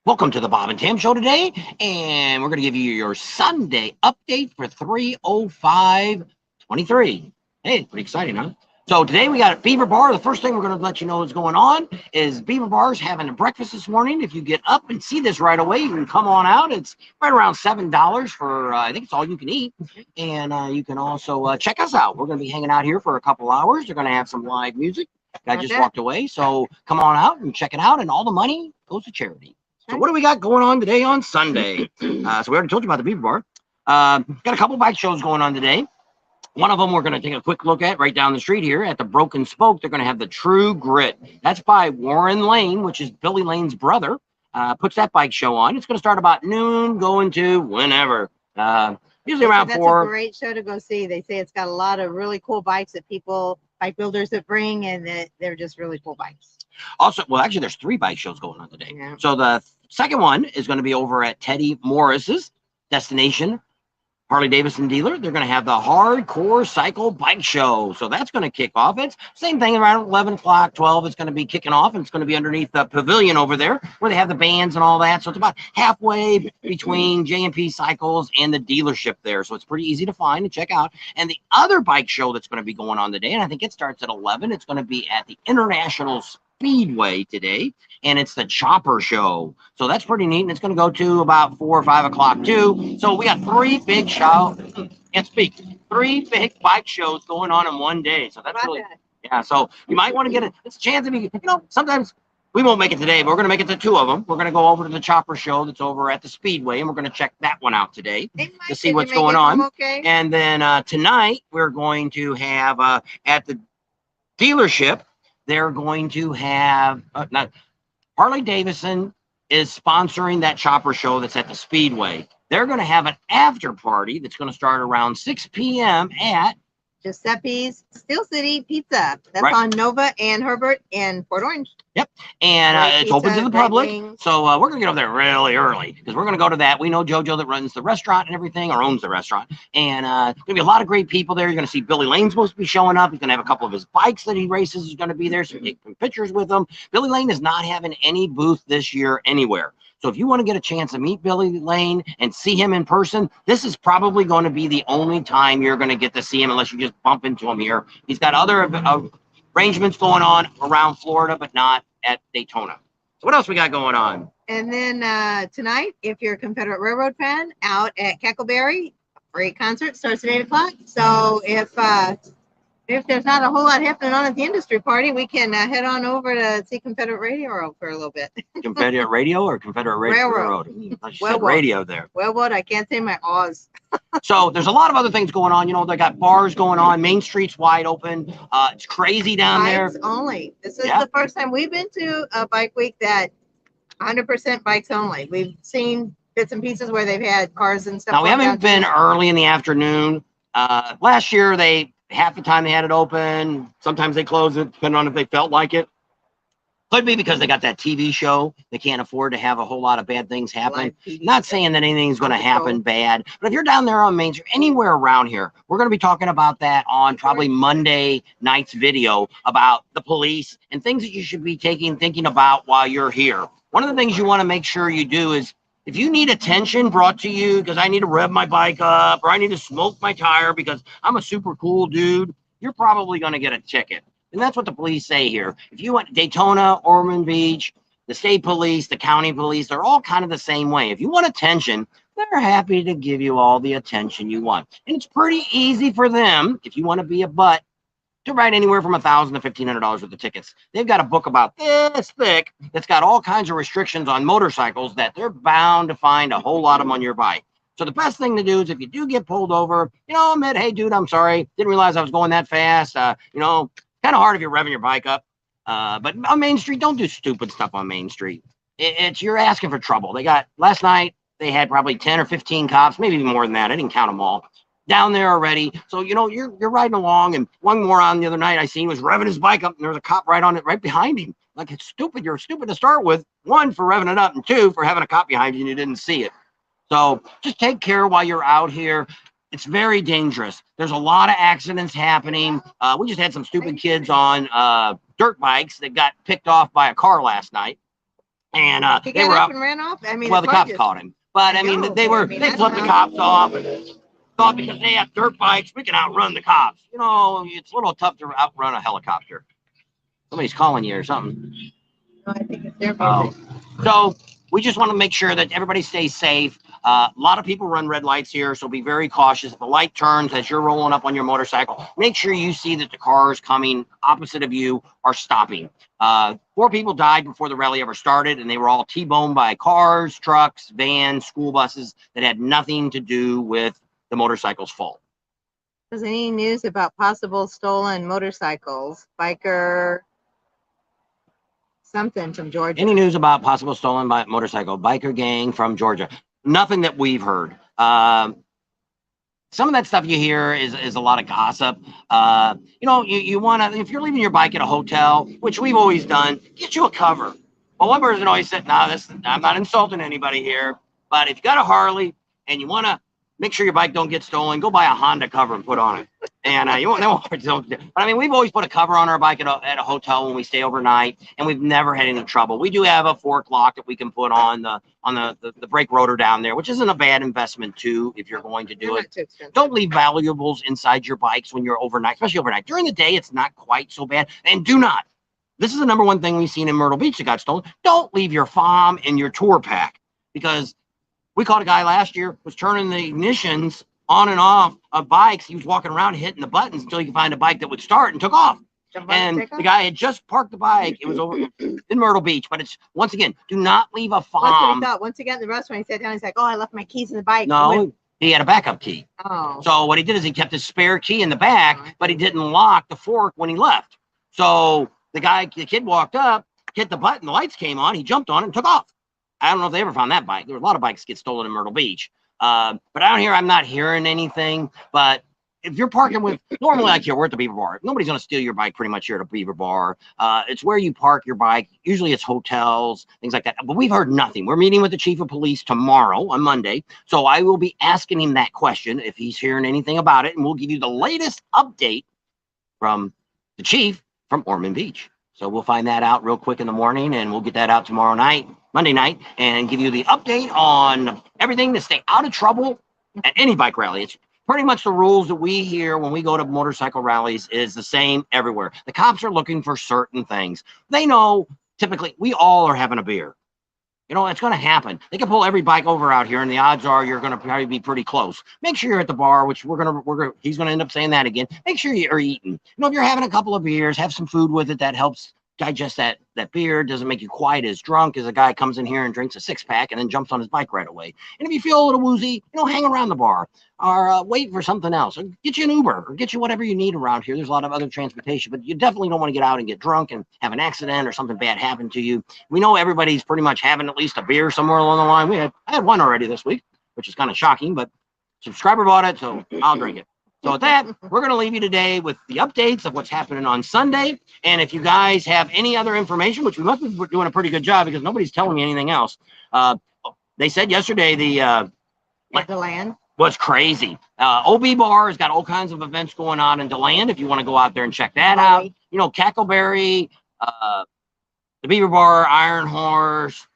Welcome to the Bob and Tam Show today, and we're going to give you your Sunday update for 3/05/23. Hey, pretty exciting, huh? So today we got a Beaver Bar. The first thing we're going to let you know is going on is Beaver Bar's having a breakfast this morning. If you get up and see this right away, you can come on out. It's right around $7 for, I think it's all you can eat. And you can also check us out. We're going to be hanging out here for a couple hours. They're going to have some live music. Guy just walked away. So come on out and check it out, and all the money goes to charity. So what do we got going on today on Sunday? So we already told you about the Beaver Bar. Got a couple bike shows going on today. One of them we're going to take a quick look at right down the street here at the Broken Spoke. They're going to have the True Grit. That's by Warren Lane, which is Billy Lane's brother. Puts that bike show on. It's going to start about noon, going to whenever. Usually around 4. That's a great show to go see. They say it's got a lot of really cool bikes that bike builders that bring, and that they're just really cool bikes. Also, well, actually, there's 3 bike shows going on today. Yeah. So the second one is going to be over at Teddy Morris's Destination Harley Davidson dealer. They're going to have the Hardcore Cycle Bike Show. So that's going to kick off. It's same thing around 11 o'clock, 12. It's going to be kicking off, and it's going to be underneath the pavilion over there where they have the bands and all that. So it's about halfway between J&P Cycles and the dealership there. So it's pretty easy to find and check out. And the other bike show that's going to be going on today, and I think it starts at 11, it's going to be at the International Speedway today, and it's the Chopper Show. So that's pretty neat, and it's going to go to about 4 or 5 o'clock too. So we got 3 big three big bike shows going on in one day. So that's really, yeah. So you might want to get it. It's a chance if sometimes we won't make it today, but we're going to make it to 2 of them. We're going to go over to the Chopper Show that's over at the Speedway, and we're going to check that one out today to see what's going on. Okay. And then tonight we're going to have at the dealership. They're going to have Harley Davidson is sponsoring that Chopper Show that's at the Speedway. They're going to have an after party that's going to start around 6 p.m. at Giuseppe's Steel City Pizza. That's right on Nova and Herbert in Port Orange. Yep. And it's open to the public. So we're going to get over there really early because we're going to go to that. We know JoJo that runs the restaurant and everything, or owns the restaurant. And going to be a lot of great people there. You're going to see Billy Lane's supposed to be showing up. He's going to have a couple of his bikes that he races is going to be there. So you can take some pictures with him. Billy Lane is not having any booth this year anywhere. So if you want to get a chance to meet Billy Lane and see him in person, this is probably going to be the only time you're going to get to see him unless you just bump into him here. He's got other arrangements going on around Florida, but not at Daytona. So what else we got going on? And then tonight, if you're a Confederate Railroad fan, out at Cackleberry, great concert starts at 8 o'clock. So if there's not a whole lot happening on at the industry party, we can head on over to see Confederate Radio for a little bit. Confederate Radio or Confederate Railroad? Well, radio there. Well, what? I can't say my Oz. So there's a lot of other things going on. They got bars going on. Main Street's wide open. It's crazy down there. Bikes only. This is the first time we've been to a bike week that 100% bikes only. We've seen bits and pieces where they've had cars and stuff. Now, we haven't been early in the afternoon. Last year, half the time they had it open. Sometimes they closed it, depending on if they felt like it. Could be because they got that TV show. They can't afford to have a whole lot of bad things happen. Not saying that anything's going to happen bad, but if you're down there on Main Street, anywhere around here, we're going to be talking about that on probably Monday night's video about the police and things that you should be thinking about while you're here. One of the things you want to make sure you do is, if you need attention brought to you because I need to rev my bike up or I need to smoke my tire because I'm a super cool dude, you're probably going to get a ticket. And that's what the police say here. If you went to Daytona, Ormond Beach, the state police, the county police, they're all kind of the same way. If you want attention, they're happy to give you all the attention you want. And it's pretty easy for them, if you want to be a butt, to write anywhere from $1,000 to $1,500 worth of tickets. They've got a book about this thick that's got all kinds of restrictions on motorcycles that they're bound to find a whole lot of them on your bike. So the best thing to do is if you do get pulled over, admit, hey, dude, I'm sorry. Didn't realize I was going that fast. Kind of hard if you're revving your bike up. But on Main Street, don't do stupid stuff on Main Street. You're asking for trouble. Last night, they had probably 10 or 15 cops, maybe more than that. I didn't count them all. Down there already. So, you're riding along, and one moron the other night I seen was revving his bike up, and there was a cop right behind him. Like, it's stupid. You're stupid to start with. 1, for revving it up, and 2, for having a cop behind you and you didn't see it. So just take care while you're out here. It's very dangerous. There's a lot of accidents happening. We just had some stupid kids on dirt bikes that got picked off by a car last night. And He they got were up up. and ran off. I mean, Well, the car cops just- caught him. But I mean, know, they but I were mean, they that's flipped the not- cops off and thought because they have dirt bikes, we can outrun the cops. You know, it's a little tough to outrun a helicopter. Somebody's calling you or something. No, I think it's their Oh, music. so we just want to make sure that everybody stays safe. A lot of people run red lights here, so be very cautious. If the light turns as you're rolling up on your motorcycle, make sure you see that the cars coming opposite of you are stopping. 4 people died before the rally ever started, and they were all T-boned by cars, trucks, vans, school buses that had nothing to do with the motorcycle's fault. Is there any news about possible stolen motorcycles? Biker something from Georgia. Any news about possible stolen by motorcycle biker gang from Georgia? Nothing that we've heard. Some of that stuff you hear is a lot of gossip. You know, you want to, if you're leaving your bike at a hotel, which we've always done, get you a cover. Well, one person always said, "No, I'm not insulting anybody here, but if you got a Harley and you want to make sure your bike don't get stolen, go buy a Honda cover and put on it." And you won't know. But I mean, we've always put a cover on our bike at a hotel when we stay overnight, and we've never had any trouble. We do have a fork lock that we can put on the brake rotor down there, which isn't a bad investment too if you're going to do They're it. not too expensive. Don't leave valuables inside your bikes when you're overnight, especially overnight. During the day, it's not quite so bad. And do not. This is the number one thing we've seen in Myrtle Beach that got stolen. Don't leave your FOM in your tour pack, because we caught a guy last year was turning the ignitions on and off of bikes. He was walking around hitting the buttons until he could find a bike that would start and took off. And the guy had just parked the bike. It was over in Myrtle Beach, but it's, once again, do not leave a That's what he FOM. thought. Once he got in the restaurant, he sat down. He's like, "Oh, I left my keys in the bike." No, he had a backup key. Oh. So what he did is he kept his spare key in the back, but he didn't lock the fork when he left. So the kid walked up, hit the button, the lights came on, he jumped on it and took off. I don't know if they ever found that bike. There were a lot of bikes get stolen in Myrtle Beach. But out here, I'm not hearing anything. But if you're parking with, normally like here, we're at the Beaver Bar. Nobody's going to steal your bike pretty much here at a Beaver Bar. It's where you park your bike. Usually it's hotels, things like that. But we've heard nothing. We're meeting with the chief of police tomorrow on Monday. So I will be asking him that question if he's hearing anything about it. And we'll give you the latest update from the chief from Ormond Beach. So we'll find that out real quick in the morning, and we'll get that out tomorrow night, Monday night, and give you the update on everything to stay out of trouble at any bike rally. It's pretty much the rules that we hear when we go to motorcycle rallies is the same everywhere. The cops are looking for certain things. They know typically we all are having a beer. You know, it's going to happen. They can pull every bike over out here, and the odds are you're going to probably be pretty close. Make sure you're at the bar, which he's going to end up saying that again. Make sure you're eating. You know, if you're having a couple of beers, have some food with it. That helps digest that beer. Doesn't make you quite as drunk as a guy comes in here and drinks a 6-pack and then jumps on his bike right away. And if you feel a little woozy, you know, hang around the bar or wait for something else, or get you an Uber or get you whatever you need around here. There's a lot of other transportation, but you definitely don't want to get out and get drunk and have an accident or something bad happen to you. We know everybody's pretty much having at least a beer somewhere along the line. I had one already this week, which is kind of shocking, but subscriber bought it, so I'll drink it. So with that, we're going to leave you today with the updates of what's happening on Sunday. And if you guys have any other information, which we must be doing a pretty good job because nobody's telling me anything else. They said yesterday the land was crazy. OB Bar has got all kinds of events going on in DeLand. If you want to go out there and check that out, you know, Cackleberry, the Beaver Bar, Iron Horse,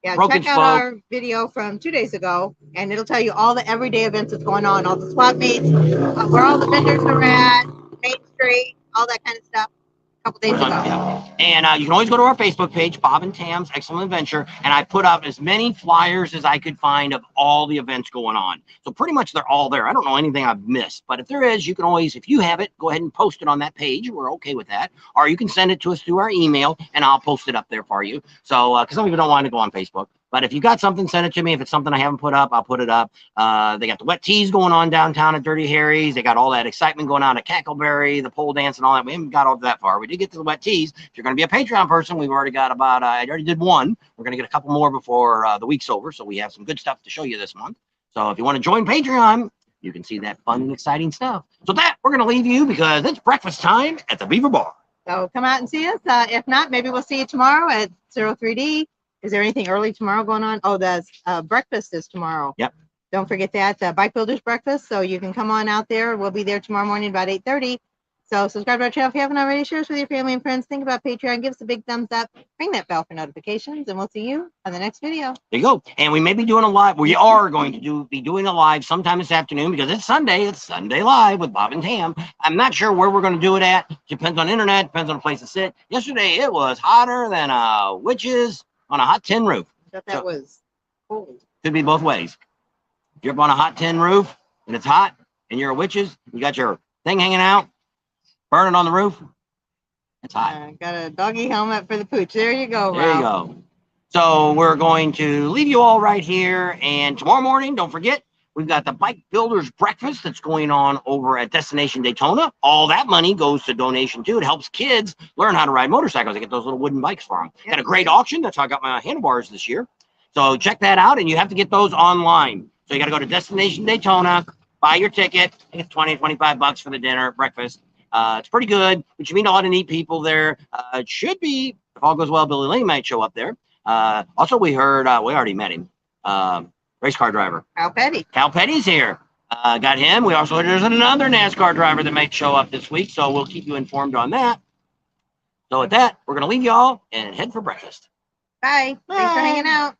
Yeah, Broken check out our video from 2 days ago, and it'll tell you all the everyday events that's going on, all the swap meets, where all the vendors are at, Main Street, all that kind of stuff. A couple days ago. Yeah. And you can always go to our Facebook page, Bob and Tam's Excellent Adventure, and I put out as many flyers as I could find of all the events going on. So pretty much they're all there. I don't know anything I've missed, but if there is, you can always, if you have it, go ahead and post it on that page. We're okay with that. Or you can send it to us through our email, and I'll post it up there for you. So, because some people don't want to go on Facebook. But if you got something, send it to me. If it's something I haven't put up, I'll put it up. They got the wet teas going on downtown at Dirty Harry's. They got all that excitement going on at Cackleberry, the pole dance and all that. We haven't got over that far. We did get to the wet teas. If you're going to be a Patreon person, we've already got about, I already did one. We're going to get a couple more before the week's over. So we have some good stuff to show you this month. So if you want to join Patreon, you can see that fun and exciting stuff. So that, we're going to leave you because it's breakfast time at the Beaver Bar. So come out and see us. If not, maybe we'll see you tomorrow at 03D. Is there anything early tomorrow going on? Oh, the breakfast is tomorrow. Yep. Don't forget that, Bike Builders Breakfast. So you can come on out there. We'll be there tomorrow morning about 8:30. So subscribe to our channel if you haven't already. Share us with your family and friends. Think about Patreon. Give us a big thumbs up. Ring that bell for notifications, and we'll see you on the next video. There you go. And we may be doing a live. We are going to be doing a live sometime this afternoon because it's Sunday. It's Sunday Live with Bob and Tam. I'm not sure where we're going to do it at. Depends on internet. Depends on the place to sit. Yesterday it was hotter than witches on a hot tin roof. I thought that was cold. Could be both ways. If you're up on a hot tin roof and it's hot and you're a witches, you got your thing hanging out, burning on the roof. It's hot. Got a doggy helmet for the pooch. There you go, There you go. So we're going to leave you all right here. And tomorrow morning, don't forget, we've got the Bike Builders Breakfast that's going on over at Destination Daytona. All that money goes to donation too. It helps kids learn how to ride motorcycles. They get those little wooden bikes for them. Yep. Got a great auction. That's how I got my handlebars this year. So check that out. And you have to get those online. So you got to go to Destination Daytona, buy your ticket. I think it's 20, 25 bucks for the dinner, breakfast. It's pretty good, but you meet a lot of neat people there. It should be, if all goes well, Billy Lane might show up there. Also, we heard, we already met him, race car driver. Cal Petty. Cal Petty's here. Got him. We also heard there's another NASCAR driver that might show up this week, so we'll keep you informed on that. So with that, we're going to leave y'all and head for breakfast. Bye. Thanks for hanging out.